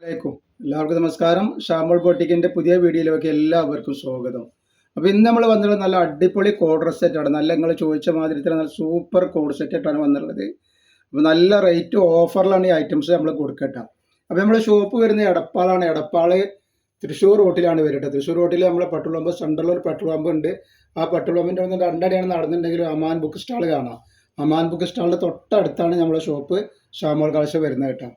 അലൈക്കും എല്ലാവർക്കും നമസ്കാരം. ഷാമോൾ ബോട്ടിക്കിന്റെ പുതിയ വീഡിയോയിലേക്ക് എല്ലാവർക്കും സ്വാഗതം. അപ്പോൾ ഇന്ന് നമ്മൾ വന്നിട്ടുള്ളത് നല്ല അടിപൊളി കോഡ് സെറ്റാണ്. നല്ല നിങ്ങൾ ചോദിച്ച മാതിരി തന്നെ നല്ല സൂപ്പർ കോഡ് സെറ്റായിട്ടാണ് വന്നിട്ടുള്ളത്. അപ്പോൾ നല്ല റേറ്റ് ഓഫറിലാണ് ഈ ഐറ്റംസ് നമ്മൾ കൊടുക്കട്ടെ. അപ്പോൾ നമ്മുടെ ഷോപ്പ് വരുന്നത് എടപ്പാളാണ്. എടപ്പാള് തൃശ്ശൂർ റോട്ടിലാണ് വരുന്നത്. തൃശ്ശൂർ റോട്ടിൽ നമ്മളെ പെട്രോൾ പമ്പ് സെൻട്രലിൽ ഒരു പെട്രോൾ പമ്പ് ഉണ്ട്. ആ പെട്രോൾ പമ്പിൻ്റെ ഒന്ന് രണ്ടടിയാണ് നടന്നിട്ടുണ്ടെങ്കിൽ അമാൻ ബുക്ക് സ്റ്റാൾ കാണാം. അമാൻ ബുക്ക് സ്റ്റാളിൻ്റെ തൊട്ടടുത്താണ് നമ്മളെ ഷോപ്പ് ഷാമോൾ കളക്ഷൻ വരുന്നത് കേട്ടോ.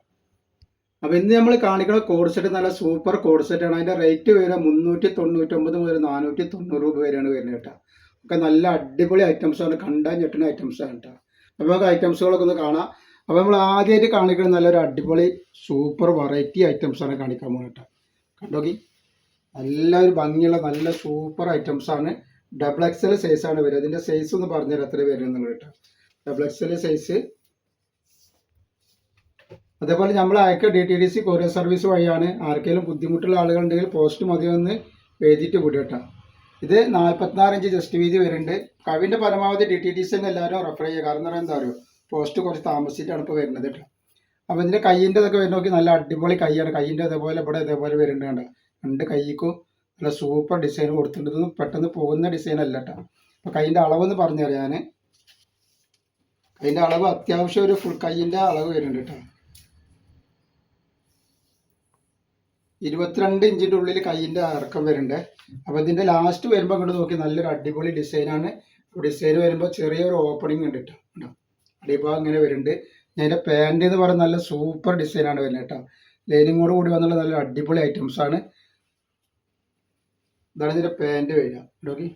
അപ്പോൾ ഇന്ന് നമ്മൾ കാണിക്കുന്ന കോഡ് സെറ്റ് നല്ല സൂപ്പർ കോഡ് സെറ്റാണ്. അതിൻ്റെ റേറ്റ് വരുന്നത് 399 മുതൽ 490 രൂപ വരെയാണ് വരുന്നത് കേട്ടോ. ഒക്കെ നല്ല അടിപൊളി ഐറ്റംസാണ്, കണ്ടാൽ ഞെട്ടുന്ന ഐറ്റംസാണ് കേട്ടോ. അപ്പോൾ നമുക്ക് ഐറ്റംസുകളൊക്കെ ഒന്ന് കാണാം. അപ്പോൾ നമ്മൾ ആദ്യമായിട്ട് കാണിക്കുന്നത് നല്ലൊരു അടിപൊളി സൂപ്പർ വെറൈറ്റി ഐറ്റംസാണ് കാണിക്കാൻ പോകുന്നത് കേട്ടോ. കണ്ടോക്കി നല്ലൊരു ഭംഗിയുള്ള നല്ല സൂപ്പർ ഐറ്റംസാണ്. ഡബിൾ എക്സൽ സൈസാണ് വരിക. അതിൻ്റെ സൈസ് ഒന്ന് പറഞ്ഞുതരാം എത്ര വരുന്നത് കേട്ടോ. Double XL size. അതേപോലെ നമ്മൾ അയക്കുക DTDC കൊറിയർ സർവീസ് വഴിയാണ്. ആർക്കെങ്കിലും ബുദ്ധിമുട്ടുള്ള ആളുകളുണ്ടെങ്കിൽ പോസ്റ്റ് മതിയൊന്ന് എഴുതിയിട്ട് വിടുക കേട്ടോ. ഇത് 46 ഇഞ്ച് ജസ്റ്റ് വീതി വരുന്നുണ്ട്. കവിൻ്റെ പരമാവധി DTDC തന്നെ എല്ലാവരും റെഫർ ചെയ്യുക. കാരണം എന്താ പറയുക, പോസ്റ്റ് കുറച്ച് താമസിച്ചിട്ടാണ് ഇപ്പോൾ വരുന്നത് കേട്ടോ. അപ്പോൾ ഇതിൻ്റെ കയ്യിൻ്റെ ഇതൊക്കെ വരുന്ന നോക്കി നല്ല അടിപൊളി കൈയാണ്. കയ്യിൻ്റെ അതേപോലെ ഇവിടെ ഇതേപോലെ വരുന്നുണ്ട് കണ്ടോ. രണ്ട് കൈക്കും നല്ല സൂപ്പർ ഡിസൈൻ കൊടുത്തിട്ടുണ്ട്. പെട്ടെന്ന് പോകുന്ന ഡിസൈൻ അല്ല കേട്ടോ. അപ്പോൾ കൈയിൻ്റെ അളവെന്ന് പറഞ്ഞു തരാം ഞാൻ. കൈയിൻ്റെ അളവ് അത്യാവശ്യം ഒരു ഫുൾ കൈയിൻ്റെ അളവ് വരുന്നുണ്ട് കേട്ടോ. 22 ഇഞ്ചിൻ്റെ ഉള്ളിൽ കൈയിൻ്റെ ഇറക്കം വരുന്നുണ്ട്. അപ്പോൾ ഇതിൻ്റെ ലാസ്റ്റ് വരുമ്പോൾ അങ്ങോട്ട് നോക്കി നല്ലൊരു അടിപൊളി ഡിസൈനാണ്. ഡിസൈൻ വരുമ്പോൾ ചെറിയൊരു ഓപ്പണിംഗ് ഉണ്ട് കേട്ടോ. അടിഭാഗം ഇങ്ങനെ വരുന്നുണ്ട്. അതിൻ്റെ പാൻറ് എന്ന് പറയുന്നത് നല്ല സൂപ്പർ ഡിസൈനാണ് വരുന്നത് കേട്ടോ. ലൈനിങ്ങോട് കൂടി വന്നുള്ള നല്ല അടിപൊളി ഐറ്റംസാണ്. ഇതാണ് ഇതിൻ്റെ പാൻറ് വരിക. നോക്കി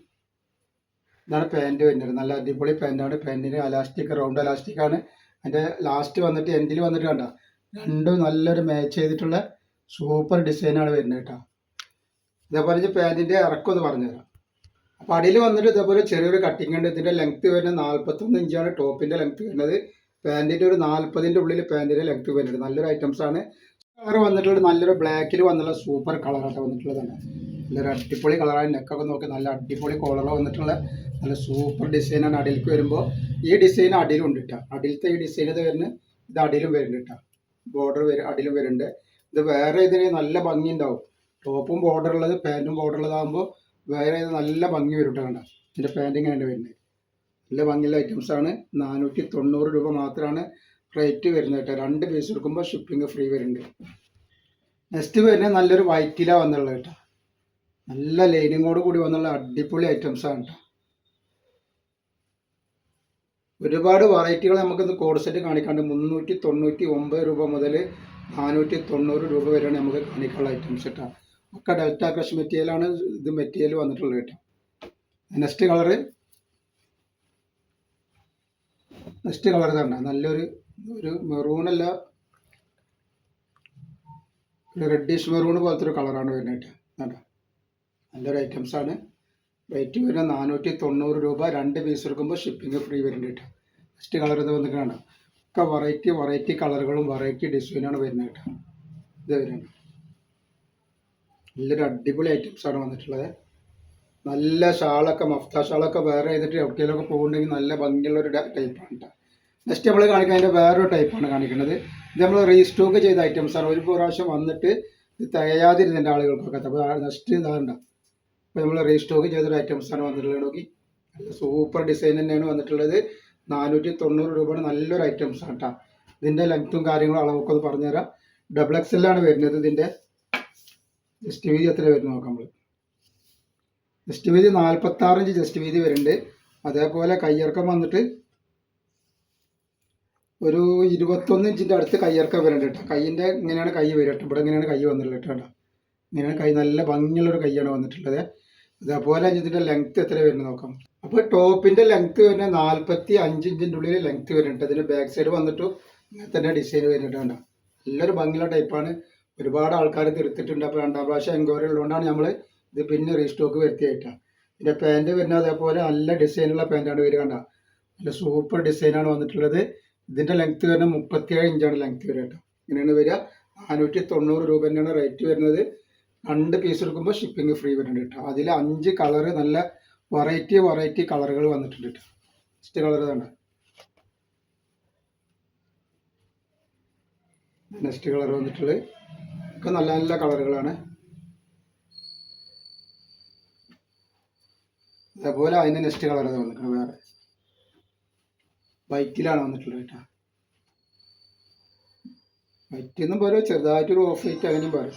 ഇതാണ് പാൻറ് വരുന്നത്. നല്ല അടിപൊളി പാൻറ്റാണ്. പാൻറ്റിന് അലാസ്റ്റിക് റൗണ്ട് അലാസ്റ്റിക്കാണ്. അതിൻ്റെ ലാസ്റ്റ് വന്നിട്ട് എൻഡിൽ വന്നിട്ട് കണ്ട രണ്ടും നല്ലൊരു മാച്ച് ചെയ്തിട്ടുള്ള സൂപ്പർ ഡിസൈനാണ് വരുന്നത് കേട്ടോ. ഇതേപോലെ പാൻറ്റിൻ്റെ ഇറക്കം ഒന്ന് പറഞ്ഞുതരാം. അപ്പോൾ അടിയിൽ വന്നിട്ട് ഇതേപോലെ ചെറിയൊരു കട്ടിങ് ഉണ്ട്. ഇതിൻ്റെ ലെങ്ത്ത് വരുന്നത് 41 ഇഞ്ചാണ് ടോപ്പിൻ്റെ ലെങ്ത്ത് വരുന്നത്. പാൻറ്റിൻ്റെ ഒരു 40ൻ്റെ ഉള്ളിൽ പാൻറ്റിൻ്റെ ലെങ്ത്ത് വരുന്നുണ്ട്. നല്ലൊരു ഐറ്റംസാണ്. കളർ വന്നിട്ടുള്ളത് നല്ലൊരു ബ്ലാക്കിൽ വന്നുള്ള സൂപ്പർ കളറായിട്ട് വന്നിട്ടുള്ളതാണ്. നല്ലൊരു അടിപൊളി കളറാണ്. നെക്കൊക്കെ നോക്കി നല്ല അടിപൊളി കോളർ വന്നിട്ടുള്ള നല്ല സൂപ്പർ ഡിസൈനാണ്. അടിയിലേക്ക് വരുമ്പോൾ ഈ ഡിസൈൻ അടിയിലുണ്ട് കേട്ടോ. അടിയിലത്തെ ഈ ഡിസൈൻ ഇത് വരുന്നത് ഇത് അടിയിലും വരുന്നുണ്ട് കേട്ടോ. ബോർഡർ അടിയിലും വരുന്നുണ്ട്. ഇത് വേറെ ഇതിന് നല്ല ഭംഗി ഉണ്ടാവും. ടോപ്പും ബോർഡർ ഉള്ളത് പാൻറ്റും ബോർഡർ ഉള്ളതാകുമ്പോൾ വേറെ ഇത് നല്ല ഭംഗി വരും കേട്ടോ. കണ്ട ഇതിൻ്റെ പാൻറ് ഇങ്ങനെയാണ് വരുന്നത്. നല്ല ഭംഗിയുള്ള ഐറ്റംസാണ്. 490 രൂപ മാത്രമാണ് റേറ്റ് വരുന്നത് കേട്ടോ. 2 പീസ് എടുക്കുമ്പോൾ ഷിപ്പിംഗ് ഫ്രീ വരുന്നുണ്ട്. നെക്സ്റ്റ് വരുന്നത് നല്ലൊരു വൈറ്റിലാണ് വന്നുള്ളത് കേട്ടോ. നല്ല ലൈനിങ്ങോട് കൂടി വന്നുള്ള അടിപൊളി ഐറ്റംസാണ് കേട്ടോ. ഒരുപാട് വെറൈറ്റികൾ നമുക്കിന്ന് കോഡ് സെറ്റ് കാണിക്കാണ്ട്. 399 രൂപ മുതൽ 490 രൂപ വരെയാണ് നമുക്ക് കാണിക്കാനുള്ള ഐറ്റംസ് കേട്ടോ. ഒക്കെ ഡെൽറ്റ ക്രഷ് മെറ്റീരിയലാണ് ഇത് മെറ്റീരിയൽ വന്നിട്ടുള്ളത് കേട്ടോ. നെക്സ്റ്റ് കളർ തന്നെ നല്ലൊരു മെറൂണല്ല, ഒരു റെഡിഷ് മെറൂൺ പോലത്തെ ഒരു കളറാണ് വരുന്നത് കേട്ടോ. നല്ലൊരു ഐറ്റംസാണ്. റേറ്റ് വരുന്നത് 490 രൂപ. 2 പീസ് എടുക്കുമ്പോൾ ഷിപ്പിംഗ് ഫ്രീ വരുന്നുണ്ട് കേട്ടോ. നെക്സ്റ്റ് കളർ ഇത് വന്നിട്ട് കാണാം. ഒക്കെ വെറൈറ്റി കളറുകളും വെറൈറ്റി ഡിസൈനാണ് വരുന്നത് കേട്ടോ. ഇത് വരുന്നത് നല്ലൊരു അടിപൊളി ഐറ്റംസാണ് വന്നിട്ടുള്ളത്. നല്ല ഷാളൊക്കെ മഫ്ത ഷാളൊക്കെ വേറെ ചെയ്തിട്ട് എവിടേക്കെങ്കിലുമൊക്കെ പോകുന്നുണ്ടെങ്കിൽ നല്ല ഭംഗിയുള്ളൊരു ടൈപ്പാണ് കേട്ടോ. നെക്സ്റ്റ് നമ്മൾ കാണിക്കുക അതിൻ്റെ വേറൊരു ടൈപ്പാണ് കാണിക്കുന്നത്. ഇത് നമ്മൾ റീസ്റ്റോക്ക് ചെയ്ത ഐറ്റംസാണ്. ഒരു പ്രാവശ്യം വന്നിട്ട് ഇത് തികയാതിരുന്നതിൻ്റെ ആളുകൾക്കൊക്കെ. അപ്പോൾ നെക്സ്റ്റ് ഇതാണ്ട ഇപ്പോൾ നമ്മൾ റീസ്റ്റോക്ക് ചെയ്തൊരു ഐറ്റംസാണ് വന്നിട്ടുള്ളത്. നോക്കി നല്ല സൂപ്പർ ഡിസൈൻ തന്നെയാണ് വന്നിട്ടുള്ളത്. 490 രൂപയുടെ നല്ലൊരു ഐറ്റംസാണ് കേട്ടോ. ഇതിൻ്റെ ലെങ്ത്തും കാര്യങ്ങളും അളവൊക്കെ ഒന്ന് പറഞ്ഞുതരാം. ഡബിൾ എക്സലാണ് വരുന്നത്. ഇതിൻ്റെ ജസ്റ്റ് വീതി എത്ര വരുന്നത് നോക്കാം നമ്മൾ. ജസ്റ്റ് വീതി 46 ഇഞ്ച് ജസ്റ്റ് വീതി വരുന്നുണ്ട്. അതേപോലെ കയ്യിറക്കം വന്നിട്ട് ഒരു 21 ഇഞ്ചിൻ്റെ അടുത്ത് കയ്യിറക്കം വരുന്നുണ്ട് കേട്ടോ. കയ്യിൻ്റെ ഇങ്ങനെയാണ് കൈ വരിക കേട്ടോ. ഇവിടെ ഇങ്ങനെയാണ് കൈ വന്നിട്ടുള്ളത് കേട്ടോ. ഇങ്ങനെയാണ് കൈ, നല്ല ഭംഗിയുള്ളൊരു കൈയാണ് വന്നിട്ടുള്ളത്. അതേപോലെ ഇതിൻ്റെ ലെങ്ത്ത് എത്ര വരുന്നത് നോക്കാം. അപ്പോൾ ടോപ്പിൻ്റെ ലെങ്ത്ത് വരുന്നത് 45 ഇഞ്ചിൻ്റെ ഉള്ളിൽ ലെങ്ത്ത് വരുന്നുണ്ട്. അതിൻ്റെ ബാക്ക് സൈഡ് വന്നിട്ട് ഇങ്ങനെ തന്നെ ഡിസൈൻ വരുന്നുണ്ട് കേട്ടോ. നല്ലൊരു ഭംഗിയുള്ള ടൈപ്പാണ്. ഒരുപാട് ആൾക്കാർ തീർത്തിട്ടുണ്ട്. അപ്പോൾ 2ാം പ്രാവശ്യം എൻക്വയറി ഉള്ളതുകൊണ്ടാണ് നമ്മൾ ഇത് പിന്നെ റീസ്റ്റോക്ക് വരുത്തിയായിട്ടാണ്. ഇതിൻ്റെ പാൻറ്റ് വരുന്നത് അതേപോലെ നല്ല ഡിസൈനുള്ള പാൻറ്റാണ് വരിക കണ്ട. നല്ല സൂപ്പർ ഡിസൈനാണ് വന്നിട്ടുള്ളത്. ഇതിൻ്റെ ലെങ്ത്ത് വരുന്നത് 37 ഇഞ്ചാണ് ലെങ്ത്ത് വരിക കേട്ടോ. ഇങ്ങനെയാണ് വരിക. 490 രൂപ തന്നെയാണ് റേറ്റ് വരുന്നത്. 2 പീസ് എടുക്കുമ്പോൾ ഷിപ്പിംഗ് ഫ്രീ വരുന്നുണ്ട് കേട്ടോ. അതിൽ 5 കളറ് നല്ല വെറൈറ്റി കളറുകൾ വന്നിട്ടുണ്ട് കേട്ടോ. നെക്സ്റ്റ് കളർ തന്നെ നെക്സ്റ്റ് കളർ വന്നിട്ടുള്ളത് ഒക്കെ നല്ല നല്ല കളറുകളാണ്. അതേപോലെ അതിൻ്റെ നെക്സ്റ്റ് കളർ വന്നിട്ടുണ്ട്, വേറെ വൈറ്റിലാണ് വന്നിട്ടുള്ളത് കേട്ടോ. വൈറ്റ് എന്നും പറയും, ചെറുതായിട്ടൊരു ഓഫ് വൈറ്റ് അങ്ങനെയും പറയും.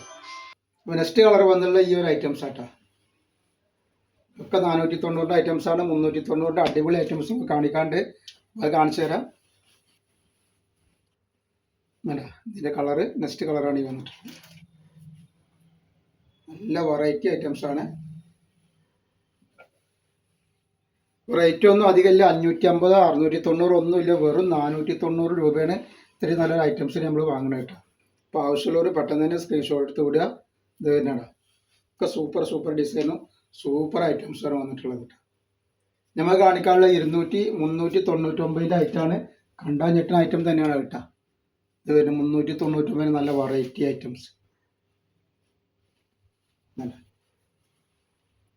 അപ്പോൾ നെക്സ്റ്റ് കളർ വന്നുള്ള ഈ ഒരു ഐറ്റംസ് ആട്ടോ. ഒക്കെ 490 ഐറ്റംസാണ്. 390 അടിപൊളി ഐറ്റംസ് കാണിക്കാണ്ട് അത് കാണിച്ചു തരാം. ഇതിൻ്റെ കളറ് നെക്സ്റ്റ് കളറാണ് ഈ വന്നിട്ടുള്ളത്. നല്ല വെറൈറ്റി ഐറ്റംസാണ്. റേറ്റ് ഒന്നും അധികമില്ല, 550 690 ഒന്നുമില്ല, വെറും 490 രൂപയാണ് ഇത്രയും നല്ലൊരു ഐറ്റംസിന് നമ്മൾ വാങ്ങണം കേട്ടോ. അപ്പോൾ ആവശ്യമുള്ളവർ പെട്ടെന്ന് തന്നെ സ്ക്രീൻഷോട്ട് എടുത്ത് വിടുക. ഇത് തന്നെയാണ് ഒക്കെ സൂപ്പർ സൂപ്പർ ഡിസൈനും സൂപ്പർ ഐറ്റംസാണ് വന്നിട്ടുള്ളത് കേട്ടോ. നമ്മൾ കാണിക്കാനുള്ള 200 399 ഐറ്റമാണ്. കണ്ടാൽ ഞെട്ടുന്ന ഐറ്റം തന്നെയാണ് കേട്ടോ. ഇത് വരുന്നത് 399 നല്ല വെറൈറ്റി ഐറ്റംസ്.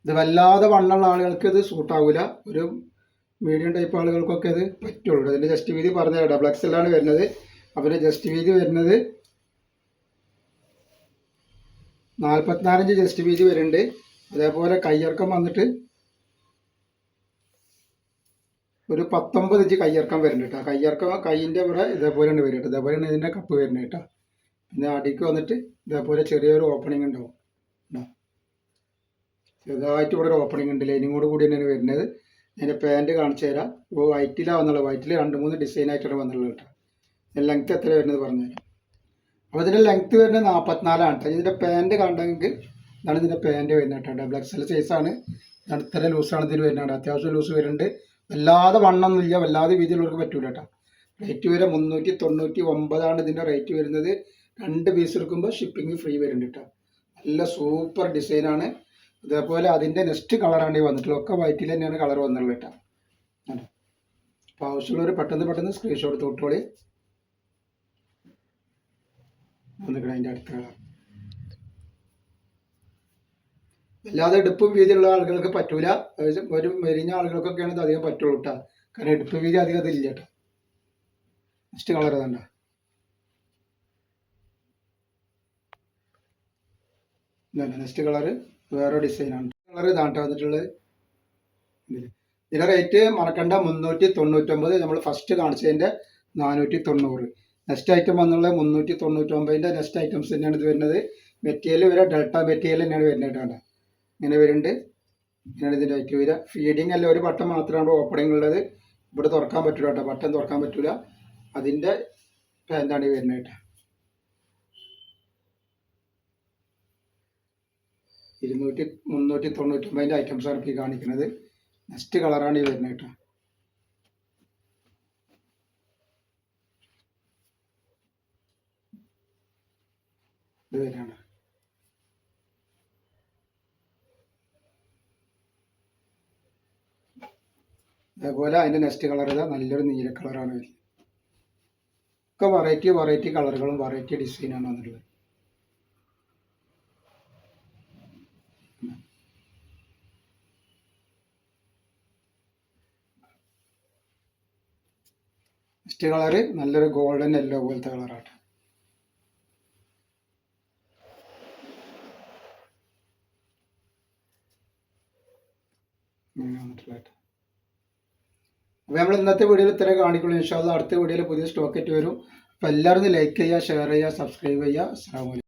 ഇത് വല്ലാതെ വണ്ണമുള്ള ആളുകൾക്ക് ഇത് സൂട്ടാവില്ല, ഒരു മീഡിയം ടൈപ്പ് ആളുകൾക്കൊക്കെ ഇത് പറ്റുള്ളൂ. അതിൻ്റെ ജസ്റ്റ് വീതി പറഞ്ഞ ഡബിൾ എക്സലാണ് വരുന്നത്. അവരുടെ ജസ്റ്റ് വീതി വരുന്നത് 44 ഇഞ്ച് ജസ്റ്റ് വീതി വരുന്നുണ്ട്. അതേപോലെ കയ്യിറക്കം വന്നിട്ട് ഒരു 19 ഇഞ്ച് കയ്യിറക്കം വരുന്നുണ്ട് കേട്ടോ. കയ്യിറക്കം കൈയിൻ്റെ ഇവിടെ ഇതേപോലെയാണ് വരിക കേട്ടോ. ഇതേപോലെയാണ് ഇതിൻ്റെ കപ്പ് വരുന്നത് കേട്ടോ. പിന്നെ അടിക്ക് വന്നിട്ട് ഇതേപോലെ ചെറിയൊരു ഓപ്പണിംഗ് ഉണ്ടാവും. ചെറുതായിട്ട് ഇവിടെ ഒരു ഓപ്പണിംഗ് ഉണ്ട്, ലൈനിങ്ങോട് കൂടി തന്നെയാണ് വരുന്നത്. അതിൻ്റെ പാൻറ്റ് കാണിച്ചു തരാം. ഇപ്പോൾ വൈറ്റിലാണ് വന്നുള്ളത്. വൈറ്റിൽ 2-3 ഡിസൈൻ ആയിട്ടാണ് വന്നുള്ളത് കേട്ടോ. ലെങ്ത്ത് എത്ര വരുന്നത് പറഞ്ഞുതരാം. അപ്പോൾ ഇതിൻ്റെ ലെങ്ത്ത് വരുന്നത് 44 കേട്ടോ. ഇതിൻ്റെ പാൻറ്റ് കണ്ടെങ്കിൽ ഇതാണ് ഇതിൻ്റെ പാൻറ്റ് വരുന്നത് കേട്ടോ. ഡബിൾ എക്സൽ സൈസാണ്. ഇത്ര ലൂസാണ് ഇതിൽ വരുന്നത്. അത്യാവശ്യം ലൂസ് വരുന്നുണ്ട്. വല്ലാതെ വണ്ണമൊന്നുമില്ല, വല്ലാതെ വീതിയുള്ളവർക്ക് പറ്റൂല കേട്ടോ. റേറ്റ് വരെ 399 ഇതിൻ്റെ റേറ്റ് വരുന്നത്. 2 പീസ് എടുക്കുമ്പോൾ ഷിപ്പിംഗ് ഫ്രീ വരുന്നുണ്ട് കേട്ടോ. നല്ല സൂപ്പർ ഡിസൈനാണ്. അതേപോലെ അതിൻ്റെ നെക്സ്റ്റ് കളറാണ് ഈ വന്നിട്ടുള്ളത്. ഒക്കെ വൈറ്റിൽ തന്നെയാണ് കളർ വന്നുള്ളത് കേട്ടോ. അപ്പോൾ ആവശ്യമുള്ളവർ പെട്ടെന്ന് സ്ക്രീൻഷോട്ട് തൊട്ടോളി. വന്നിട്ട് അതിൻ്റെ അടുത്ത കളർ അല്ലാതെ എടുപ്പും വീതിയുള്ള ആളുകൾക്ക് പറ്റൂല. ഒരു മെരിഞ്ഞ ആളുകൾക്കൊക്കെയാണ് ഇത് അധികം പറ്റുള്ളൂ കേട്ടോ. കാരണം എടുപ്പ് വീതി അധികം അതില്ല കേട്ടോ. നെക്സ്റ്റ് കളർ തന്നെ നെക്സ്റ്റ് കളറ് വേറെ ഡിസൈനാണ്. കളർ ഇതാണ് വന്നിട്ടുള്ളത്. ഇതിൻ്റെ റേറ്റ് മറക്കണ്ട, 399. നമ്മൾ ഫസ്റ്റ് കാണിച്ചതിൻ്റെ 490. നെക്സ്റ്റ് ഐറ്റം വന്നുള്ള 399. നെക്സ്റ്റ് ഐറ്റംസ് തന്നെയാണ് ഇത് വരുന്നത്. മെറ്റീരിയൽ വരെ ഡെൽറ്റ മെറ്റീരിയൽ തന്നെയാണ് വരുന്നത് കേട്ടോ. ഇങ്ങനെ വരുന്നുണ്ട്. ഇങ്ങനെയാണ് ഇതിൻ്റെ ഐറ്റം വരിക. ഫീഡിങ് അല്ല, ഒരു ബട്ടൺ മാത്രമാണ് ഓപ്പണിംഗ് ഉള്ളത്. ഇവിടെ തുറക്കാൻ പറ്റില്ല കേട്ടോ, ബട്ടൺ തുറക്കാൻ പറ്റില്ല. അതിൻ്റെ പാൻറ്റാണ് വരുന്നത് കേട്ടോ. 399 ഐറ്റംസാണ് ഇപ്പോൾ ഈ കാണിക്കുന്നത്. നെക്സ്റ്റ് കളറാണ് ഈ വരുന്നത് കേട്ടോ. ഇത് വരെയാണ്. അതേപോലെ അതിൻ്റെ നെക്സ്റ്റ് കളർ ഇതാ, നല്ലൊരു നീല കളറാണ് വരുന്നത്. ഒക്കെ വെറൈറ്റി കളറുകളും വെറൈറ്റി ഡിസൈനാണ് വന്നിട്ടുള്ളത്. നെക്സ്റ്റ് കളറ് നല്ലൊരു ഗോൾഡൻ യെല്ലോ പോലത്തെ കളറാണ്. ഇങ്ങനെ വന്നിട്ടുള്ളത്. അപ്പോൾ നമ്മൾ ഇന്നത്തെ വീഡിയോയിൽ ഇത്ര കാണിക്കുള്ളൂ. ഇൻഷാ അല്ലാഹ് അടുത്ത വീഡിയോയിൽ പുതിയ സ്റ്റോക്ക് ആയിട്ട് വരും. അപ്പോൾ എല്ലാവരും ലൈക്ക് ചെയ്യുക, ഷെയർ ചെയ്യുക, സബ്സ്ക്രൈബ് ചെയ്യുക. അസ്സലാമു അലൈക്കും.